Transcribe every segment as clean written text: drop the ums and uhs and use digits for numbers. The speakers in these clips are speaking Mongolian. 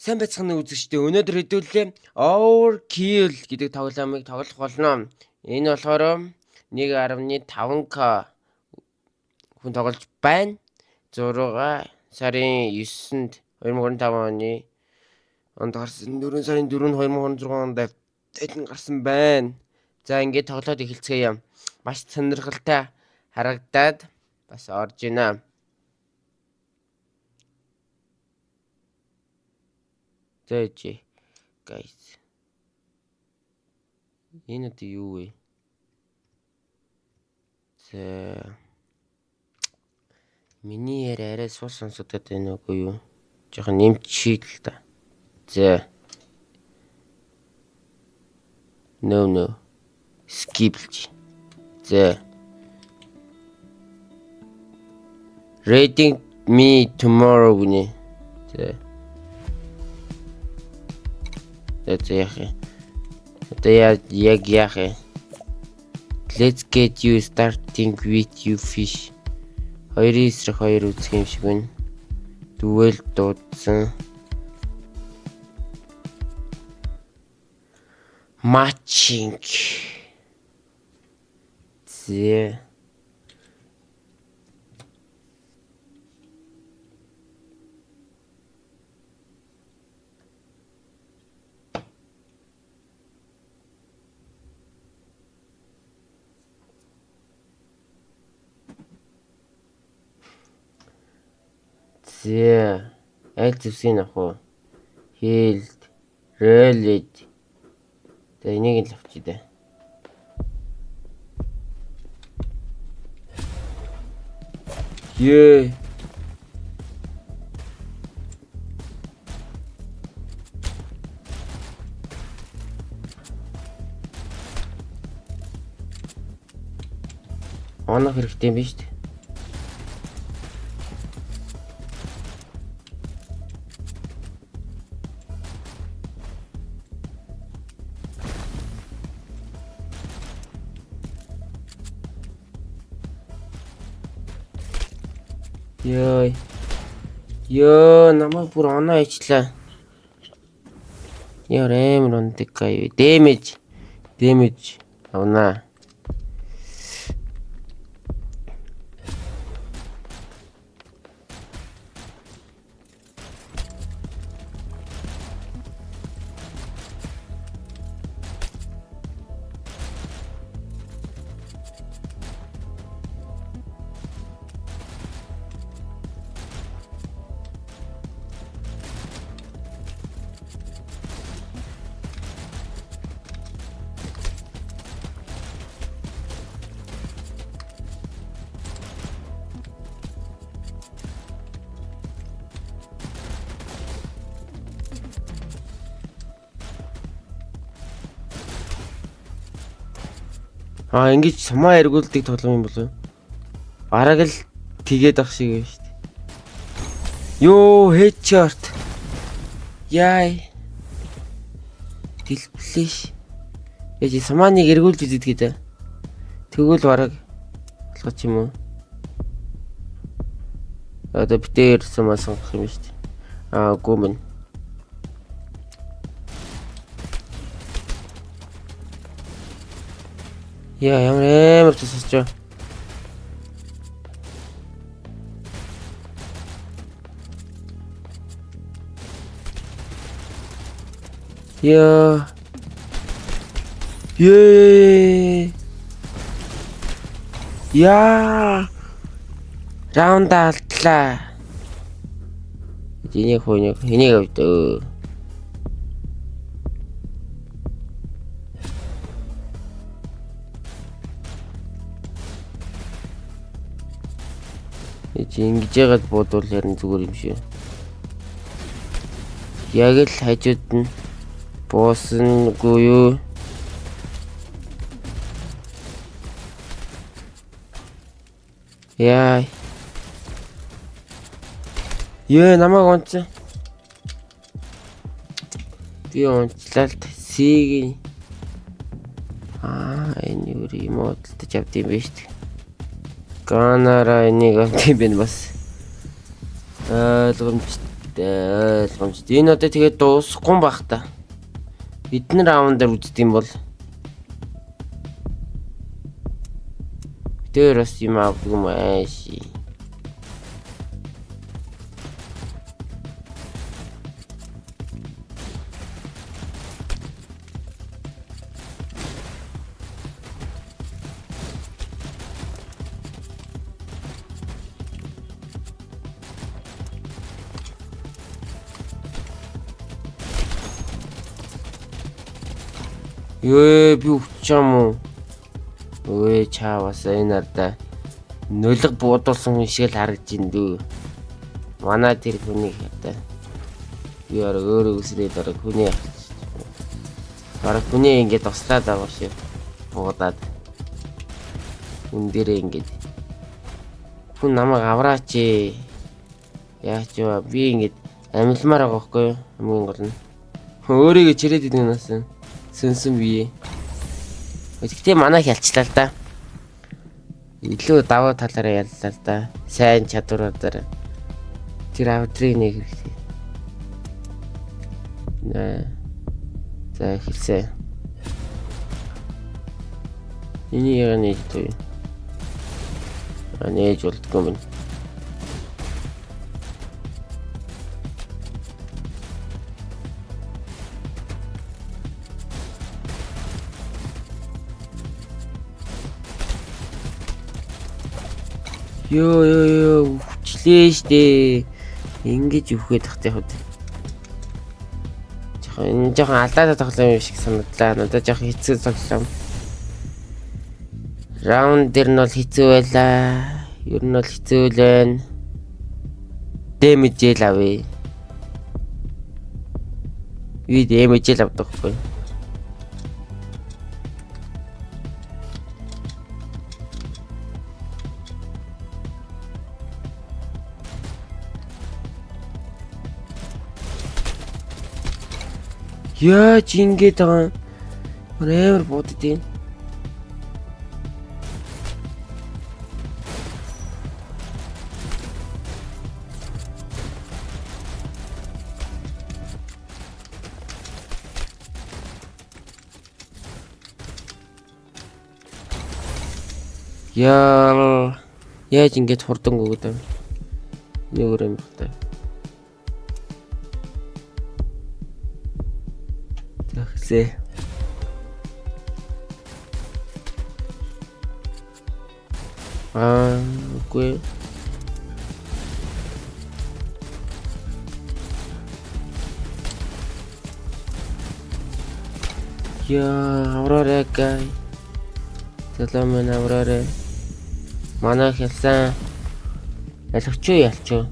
Сайн байцгаана үзэгчдээ. Өнөөдөр хэдүүлээ Overkill гэдэг тоглоомыг тоглох болно. Энэ болохоор 1.5k хүн тоглож байна. 6 сарын 9-нд 2025 оны онд гарсан 4 сарын 4-нд 2026 онд апдейт гарсан байна. За ингээд тоглоод эхэлцгээе. Маш сонирхолтой харагдаад бас орж байна. Зөөж guys. Энэ одоо юу вэ? За миний яриа арай сул сонсогдоод байна уу юу? Жохон нэмчиг л та. За. No. Skip. За. Rating me tomorrow гинэ. За. Яг. Let's get you starting with you fish. 2/2 үзэх юм шиг байна. Дүвэл дуудсан. Matching. Зэ. Зэ. Аль зүсийн ах уу? Healed. Rallied. За энийг л авчий дээ. Ее. Онох хэрэгтэй юм биш үү? Ёо, намайг бүр оноо ичлаа. Яар амар ондаг гай. Damage авнаа. Ингэж сумаа эргүүлдэг тоглоом юм болов. Бараг л тэгээд ах шиг байна шүү дээ. Ёо, headshot. Яй. Дэлплэш. Яж сумааныг эргүүлж үзэд гэдэг. Тэгвэл бараг болгоч юм уу? Одоо битээр сумаа сонгох юм шүү дээ. Гүмэн. Яа, ямар тусч. Яа. Яа. Раунд алтлаа. Энийг авдаа. Ингэж яагаад бодвол ярин зүгээр юм шиг. Яг л хажууд нь боосонгүй юу? Яа. Намайг онцсон. Би онцлаа л сийг. Энэ юу юм модалж авд юм биш үү? Ганараа энийг авд юм бэ бас. Ойлгомжтой. Ойлгомжтой. Энэ одоо тэгээд дуусахгүй байх та. Бидний раундаар үздэм бол тэр бас юм авдаг юм ааши. Ёо би өвчм үү? Өө чаавас энэ надаа нөлөг буудуулсан хүн шиг л харагдаж байна дөө. Манай тэр хүнийг хата. Би өөрөө үсрээд орог хүний. Бараг хүний ингэж туслаад байгаа шүү. Буудаад. Хүн дээрээ ингэж. Хүн намайг авраач. Яач вэ? Би ингэж амилмаар байгаа байхгүй юу? Хамгийн гол нь. Өөрийгөө чирээд идэг нас. Сүнсэн бие. Гэхдээ манай хялчлаа л да. Илүү даваа талаараа яллаа л да. Сайн чадвараар тэр авдрыг нэг хэрэгтэй. Наа. За хэлсэн. Энийг яг нэг тий. Анээж болдгоо мэн. Ёо хүчлээ штэ. Ингэж өвхөд тахтай хад. Жохон алдаад тоглоом юм шиг санагдлаа. Надад жохон хэцүү тоглоом. Раунд дээр нь бол хэцүү байлаа. Ер нь бол хэцүү л байна. Дэмэж л авъя. Би дэмэж л авдаг байхгүй. Яа чингээд байгаа. Амар бодод юм. Яаж ингэж хурдан өгöd юм. Нэг юм байна. Тэгсээ. Үгүй. Авраарай гай. Саламын авраарай. Манай хэлсэн. Ялчуу.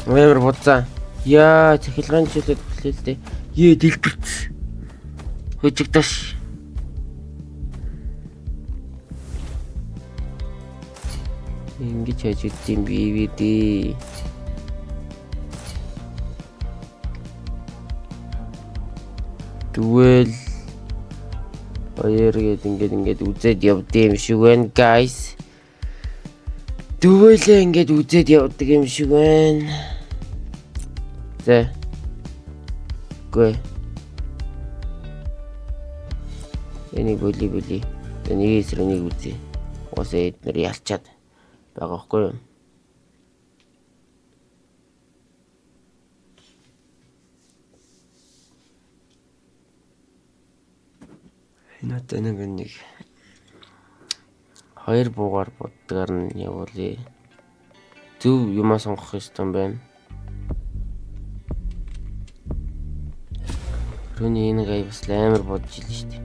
Вэвэр боцаа. Яа, цахилгаан чөлөөд хүлээлтэй. Дэлбэрч. Хөжигдаш. Ингэж хажигдсан бивэдээ. Дуэл баяр ингээд үзээд явдсан юм шиг байна, guys. Дуэлээ ингээд үзээд явдаг юм шиг байна. За. Гүй. Энийг бүли. Энийг эсрэнийг үзье. Уусаа эднэр ялчаад байгаа хгүй юу? Энэ нэг хоёр буугаар боддгаар нь явуулъя. Зөв юмаа сонгох ёстой юм байна. Рүний энэ гай бас амар бодож ил шүү дээ.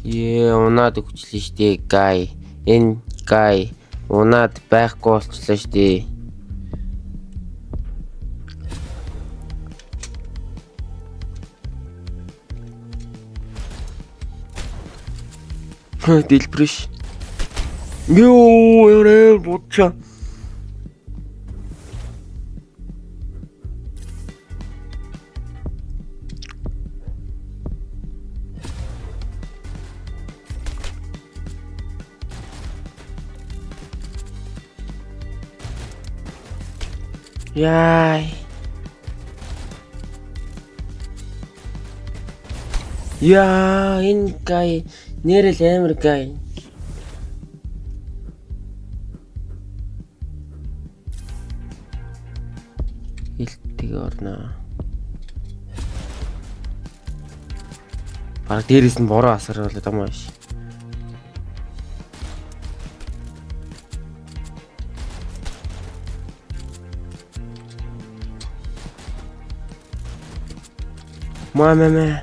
Унаад өгчлээ штэ гай. Энэ гай унаад байхгүй болчихлоо штэ. Дэлбэрш. Ёо, бутча. Яй. Яа, энэ гай нэрэл амар гай. Хилтэг орно. Бараг дээрээс нь бороо асар болоод байгаа юм биш. Мамаа.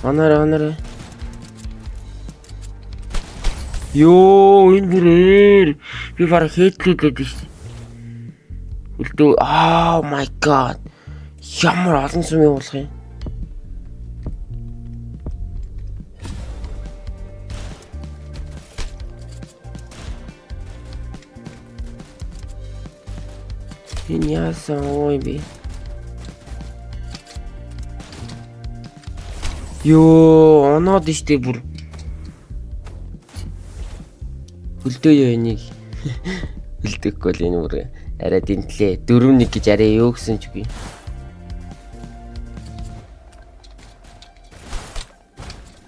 Оноор. Ёо, энэ гэрээр би бараг хээдлээд шүү. Үлдээ. Oh my god. Ямар олон сум явуулах юм. Энэ яасан ой би. Ёо, оноод штэ бүр. Хөлдөөё энийг. Хөлдөөхгүй л энэ бүр арай дэнтлээ. 4-1 гэж арай юу гэсэн ч үгүй.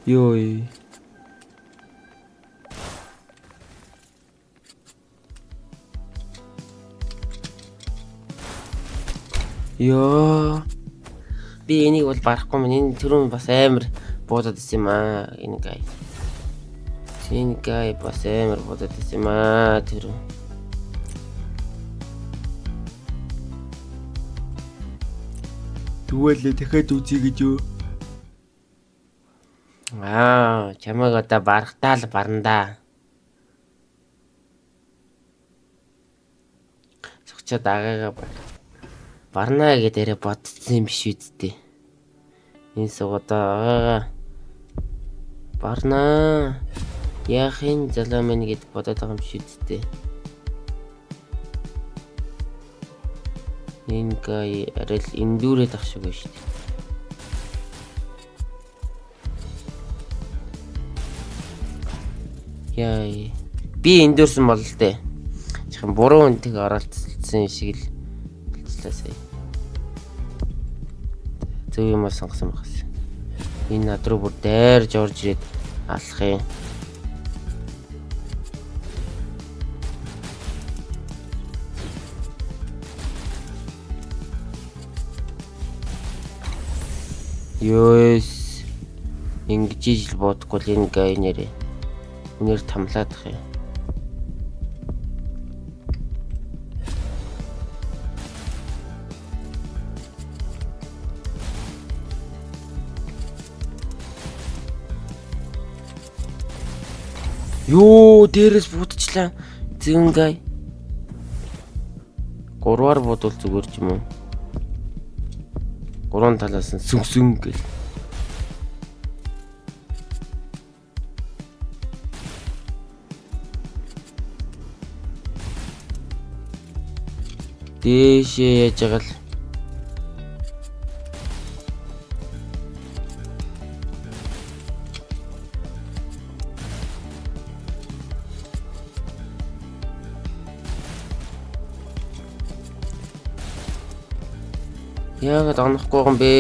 Ёй. Ёо. Би энийг бол барахгүй мэн. Энэ түрүүн бас амар буудаад исэн юм аа. Энэ гай. Энэ гай бас амар буудаад исэн юм аа. Тэр. Түвэлээ дахиад үзье гэж юу? Чамайг одоо барахтаа л барандаа. Согчоо дагаага барнаа гэдээрээ бодсон юм биш үсттэй. Энэ суудаа барнаа. Яахын залуумэн гэд бодоод байгаа юм биш үсттэй. Энэ гай арай л эндүүрээд ах шиг байна шүү дээ. Яй. Би эндүүрсэн бол л дээ. Чихэн буруу үнтэйг оролцсон шиг л болчихлаа сая. Зөв юм сонгосон багс. Энэ над руу бүр дайрж орж ирээд алах юм. Ёс. Ингэж ижил бодохгүй л энэ гай нэрээ. Үнээр тамлаадах юм. Ёо, дээрээс бутчлаа. Зэн гай. 3-аар бодвол зүгээр ч юм уу. 3 талаас нь сүнсүн гэл. Дээшээ яаж байгаа л. Яагаад анахгүй юм бэ?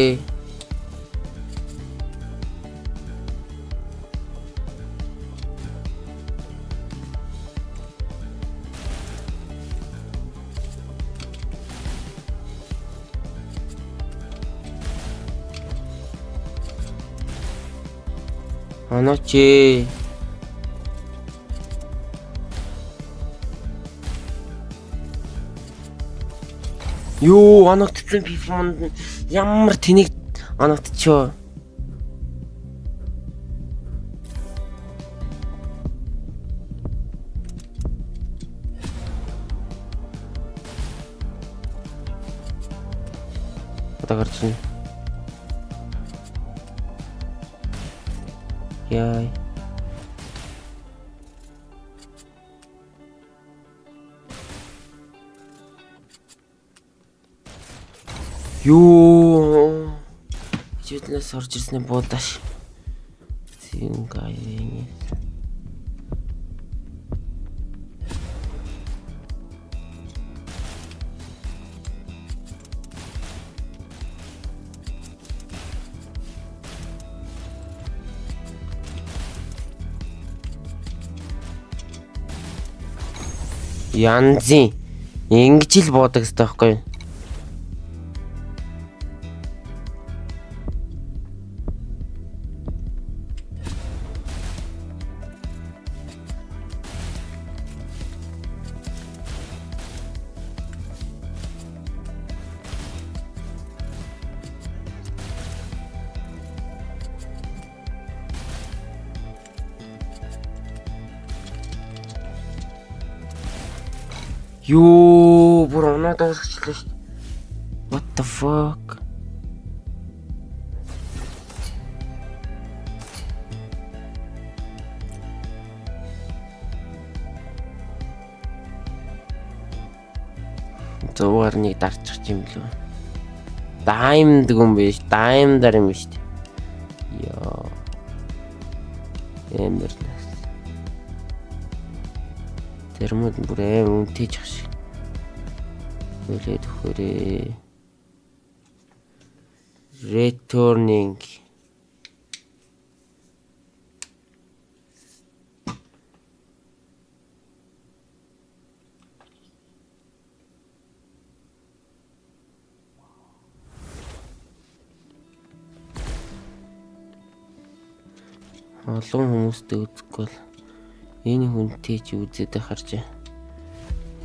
Анаач. Юу анагдсан пифмонд ямар тэнийг анагдчихөө. гарч ирнэ. Яй. Юу. Чиглээс орж ирсний буудаш. Тийм гайвын. Янзын ингэж л буудаг гэсэн таахгүй юу? Юу бүр оноо дуусчихлаа шүү. What the fuck? Зөөр нэг дарчих юм лөө. Diamond гүн биш, diamond-аар юм шүү дээ. Яа. Эмэрнэс. Тэрмэд бүр үнтэй жах шиг. Үлээд хөрөө. Returning. Олон хүмүүстэй үзэхгүй бол энэ хүнтэй ч үзээд харж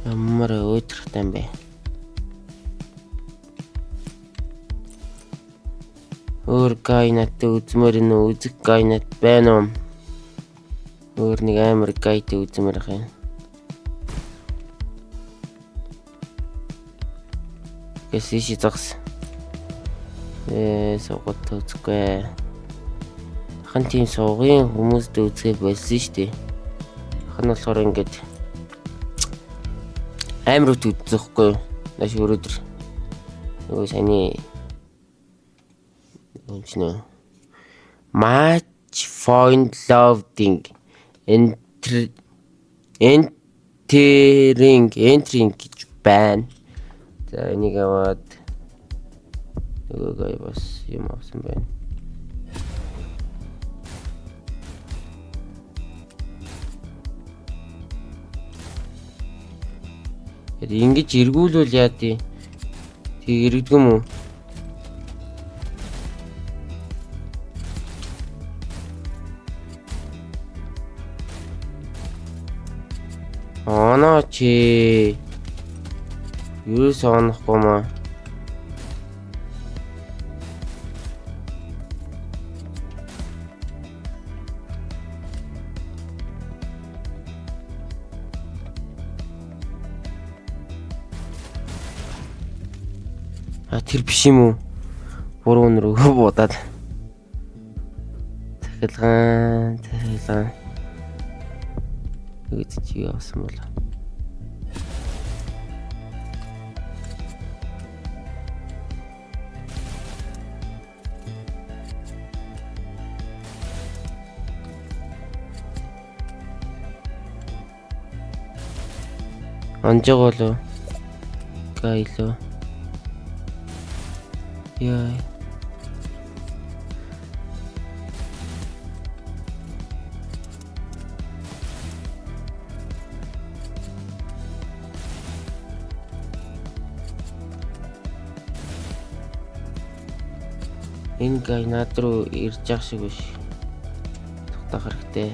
ямар өөдрөхтэй юм бэ? Өөр гайнат үзмэр нэ үзэг гайнат байна уу? Өөр нэг амар гайтай үзмэр ах юм. Эсэши загс. Согот үзэхгүй. Хан тийм суугийн хүмүүстэй үзэх байсан шүү дээ. Хан болохоор ингээд амар үт үзэхгүй. Наш өрөөдөр. Нөгөө саний үнчнэ. Match find loading entering гэж байна. За энийг аваад нөгөө бас юм авсан байна. Ингэж эргүүлвэл яа тий. Тэг эргэдэг юм уу? Оноо чи. Юу сонохгүй маа. Тэр биш юм уу? Буруу нөрөө буудаад. Захилгаан. Үгүй чи явсан болоо. Анжаголоо. Гайлоо. Яа. Энэ гай над руу ирж явах шиг биш. Тогтоох хэрэгтэй.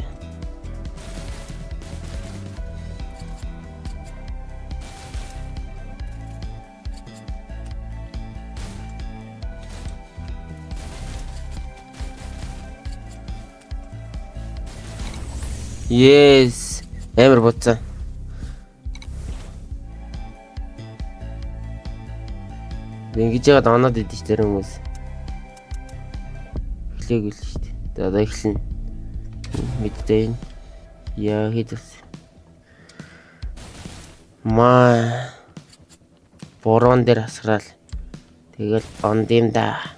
Yes, амар буцаа. Ингэж яагаад оноод идэв ч тэр хүмүүс. Эхлэегүй л шүү дээ. Одоо эхэлнэ. Мэдтэй. Яа хийдвс. Маа. Борон дээр асраал. Тэгэл онд юм да.